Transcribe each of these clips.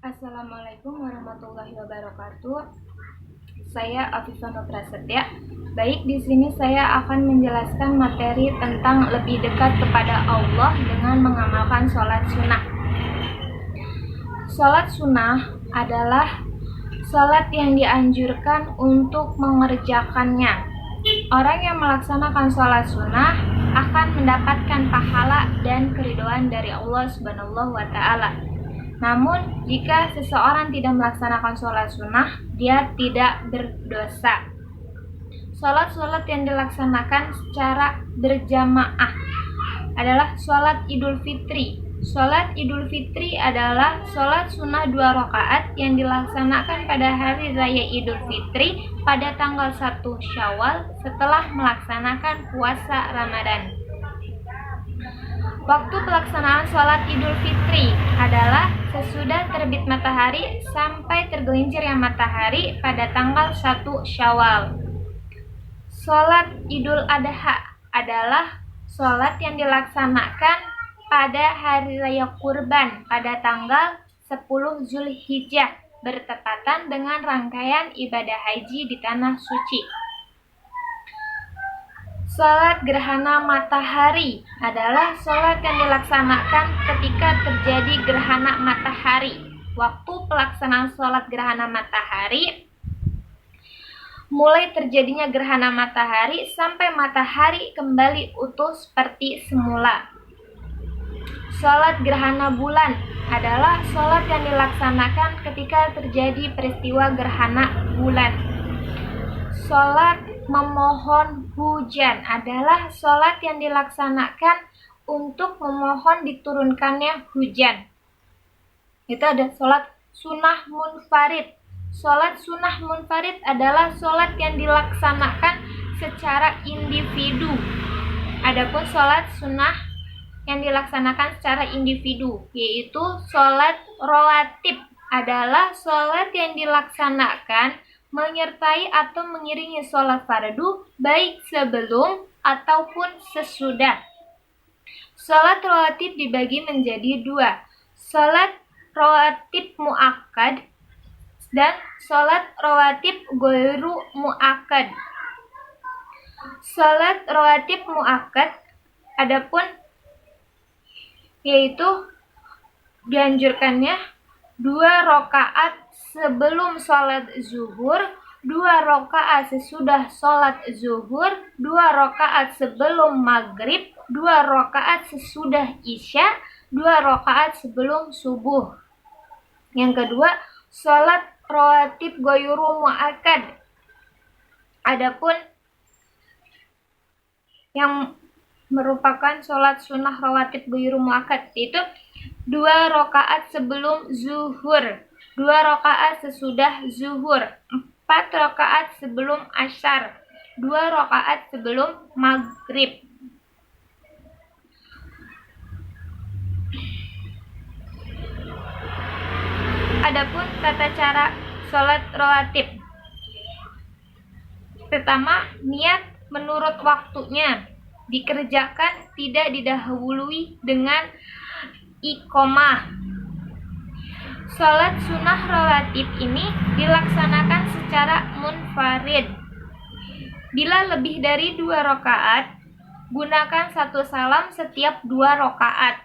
Assalamualaikum warahmatullahi wabarakatuh. Saya Afifah Nur Prasetya. Baik, di sini saya akan menjelaskan materi tentang lebih dekat kepada Allah dengan mengamalkan sholat sunnah. Sholat sunnah adalah sholat yang dianjurkan untuk mengerjakannya. Orang yang melaksanakan sholat sunnah akan mendapatkan pahala dan keridhaan dari Allah Subhanahu wa Ta'ala. Namun, jika seseorang tidak melaksanakan sholat sunnah, dia tidak berdosa. Sholat-sholat yang dilaksanakan secara berjamaah adalah sholat Idul Fitri. Sholat Idul Fitri adalah sholat sunnah 2 rakaat yang dilaksanakan pada hari raya Idul Fitri pada tanggal 1 Syawal setelah melaksanakan puasa Ramadan. Waktu pelaksanaan sholat Idul Fitri adalah sesudah terbit matahari sampai tergelincirnya matahari pada tanggal 1 Syawal. Sholat Idul Adha adalah sholat yang dilaksanakan pada hari raya Kurban pada tanggal 10 Zulhijjah bertepatan dengan rangkaian ibadah haji di Tanah Suci. Sholat gerhana matahari adalah sholat yang dilaksanakan ketika terjadi gerhana matahari. Waktu pelaksanaan sholat gerhana matahari mulai terjadinya gerhana matahari sampai matahari kembali utuh seperti semula. Sholat gerhana bulan adalah sholat yang dilaksanakan ketika terjadi peristiwa gerhana bulan. Sholat memohon hujan adalah sholat yang dilaksanakan untuk memohon diturunkannya hujan. Itu ada sholat sunnah munfarid. Sholat sunnah munfarid adalah sholat yang dilaksanakan secara individu. Adapun sholat sunnah yang dilaksanakan secara individu, yaitu sholat rawatib adalah sholat yang dilaksanakan menyertai atau mengiringi sholat fardu baik sebelum ataupun sesudah. Sholat rawatib dibagi menjadi 2, sholat rawatib muakkad dan sholat rawatib ghairu muakkad. Sholat rawatib muakkad adapun yaitu dianjurkannya 2 rakaat sebelum sholat zuhur, 2 rakaat sesudah sholat zuhur, 2 rakaat sebelum maghrib, 2 rakaat sesudah isya, 2 rakaat sebelum subuh. Yang kedua, sholat rawatib ghairu muakkad. Adapun yang merupakan sholat sunnah rawatib ghairu muakkad yaitu 2 rakaat sebelum zuhur, 2 rakaat sesudah zuhur, 4 rakaat sebelum asyar, 2 rakaat sebelum maghrib. Adapun tata cara sholat rawatib. Pertama, niat menurut waktunya. Dikerjakan tidak didahului dengan iqomah. Sholat sunnah rawatib ini dilaksanakan secara munfarid. Bila lebih dari 2 rakaat, gunakan 1 salam setiap 2 rakaat.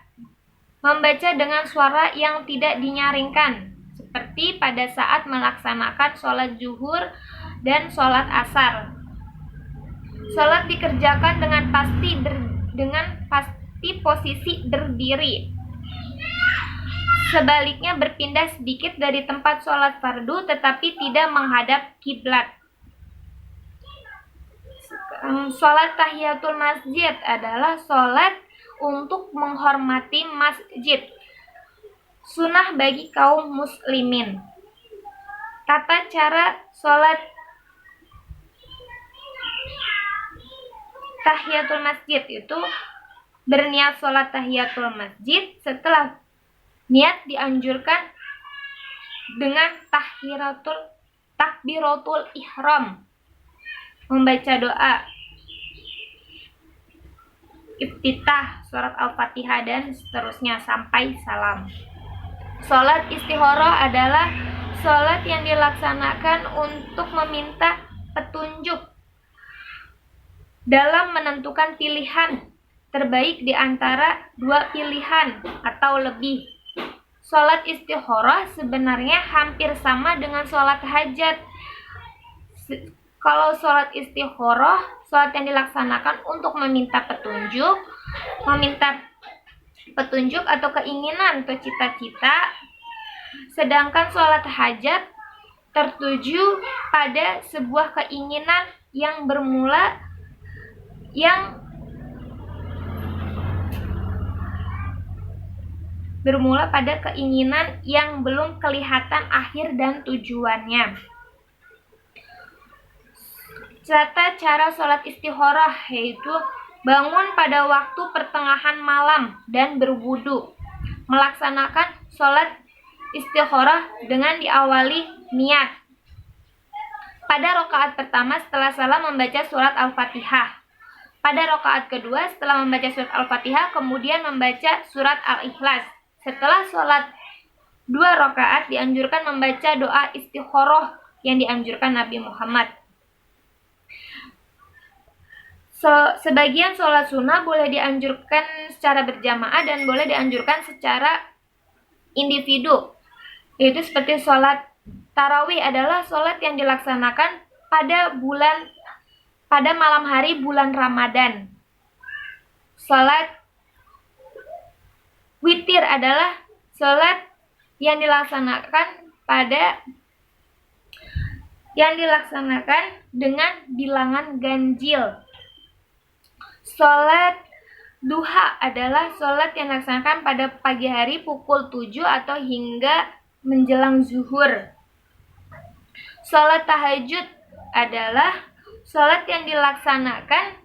Membaca dengan suara yang tidak dinyaringkan, seperti pada saat melaksanakan sholat zuhur dan sholat asar. Sholat dikerjakan dengan pasti posisi berdiri. Sebaliknya berpindah sedikit dari tempat sholat fardu tetapi tidak menghadap kiblat. Sholat tahiyatul masjid adalah sholat untuk menghormati masjid. Sunnah bagi kaum muslimin. Tata cara sholat tahiyatul masjid itu berniat sholat tahiyatul masjid. Setelah niat dianjurkan dengan takbiratul ihram, membaca doa iftitah, surat Al-Fatihah dan seterusnya sampai salam. Sholat istikharah adalah sholat yang dilaksanakan untuk meminta petunjuk dalam menentukan pilihan terbaik di antara dua pilihan atau lebih. Sholat istikharah sebenarnya hampir sama dengan sholat hajat. Kalau sholat istikharah, sholat yang dilaksanakan untuk meminta petunjuk atau keinginan atau cita-cita. Sedangkan sholat hajat tertuju pada sebuah keinginan yang bermula pada keinginan yang belum kelihatan akhir dan tujuannya. Tata cara sholat istikharah yaitu bangun pada waktu pertengahan malam dan berwudu. Melaksanakan sholat istikharah dengan diawali niat. Pada rakaat pertama setelah salam membaca surat Al-Fatihah. Pada rakaat kedua setelah membaca surat Al-Fatihah kemudian membaca surat Al-Ikhlas. Setelah sholat 2 rakaat dianjurkan membaca doa istikharah yang dianjurkan Nabi Muhammad. Sebagian sholat sunnah boleh dianjurkan secara berjamaah dan boleh dianjurkan secara individu. Yaitu seperti sholat tarawih adalah sholat yang dilaksanakan pada malam hari bulan Ramadan. Sholat witir adalah sholat yang dilaksanakan dengan bilangan ganjil. Sholat duha adalah sholat yang dilaksanakan pada pagi hari pukul 7 atau hingga menjelang zuhur. Sholat tahajud adalah sholat yang dilaksanakan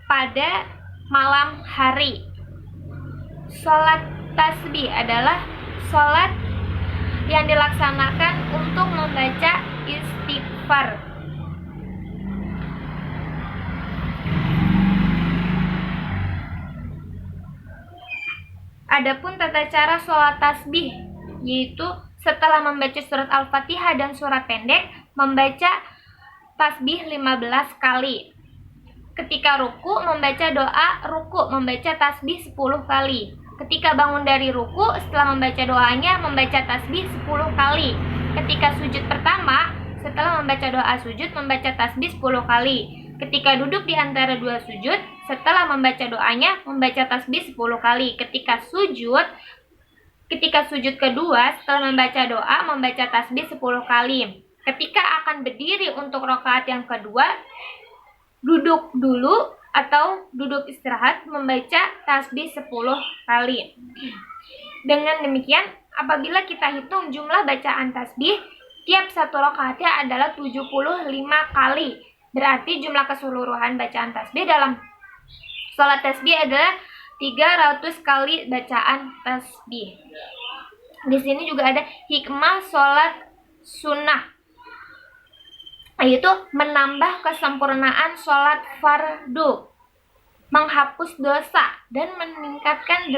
pada malam hari. Sholat tasbih adalah sholat yang dilaksanakan untuk membaca istighfar. Adapun tata cara sholat tasbih yaitu setelah membaca surat Al-Fatihah dan surat pendek membaca tasbih 15 kali. Ketika ruku membaca doa ruku, membaca tasbih 10 kali. Ketika bangun dari ruku setelah membaca doanya membaca tasbih 10 kali. Ketika sujud pertama setelah membaca doa sujud membaca tasbih 10 kali. Ketika duduk di antara dua sujud setelah membaca doanya membaca tasbih 10 kali. Ketika sujud kedua setelah membaca doa membaca tasbih 10 kali. Ketika akan berdiri untuk rakaat yang kedua duduk dulu atau duduk istirahat membaca tasbih 10 kali. Dengan demikian, apabila kita hitung jumlah bacaan tasbih, tiap satu rakaatnya adalah 75 kali. Berarti jumlah keseluruhan bacaan tasbih dalam sholat tasbih adalah 300 kali bacaan tasbih. Di sini juga ada hikmah sholat sunnah, yaitu menambah kesempurnaan sholat fardu, menghapus dosa, dan meningkatkan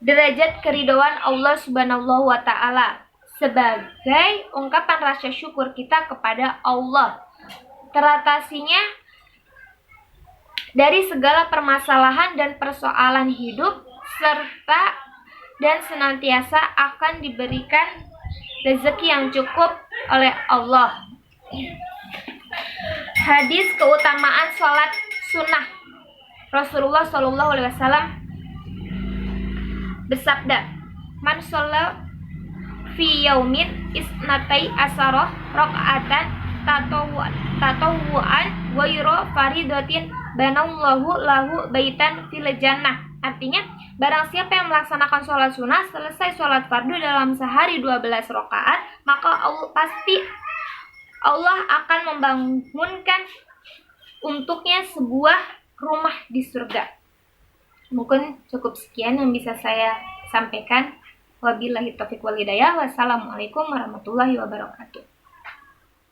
derajat keridhaan Allah Subhanahu wa Ta'ala sebagai ungkapan rasa syukur kita kepada Allah. Teratasinya dari segala permasalahan dan persoalan hidup serta dan senantiasa akan diberikan rezeki yang cukup oleh Allah. Hadis keutamaan sholat sunnah. Rasulullah SAW bersabda, "Man sholla fi yaumin isnatai asarah rakaatan tatawuan wa yura faridatin banallahu lahu baitan fil jannah." Artinya, barang siapa yang melaksanakan sholat sunnah selesai sholat fardu dalam sehari 12 rakaat, maka Allah akan membangunkan untuknya sebuah rumah di surga. Mungkin cukup sekian yang bisa saya sampaikan. Wabillahi taufiq wal hidayah. Wassalamualaikum warahmatullahi wabarakatuh.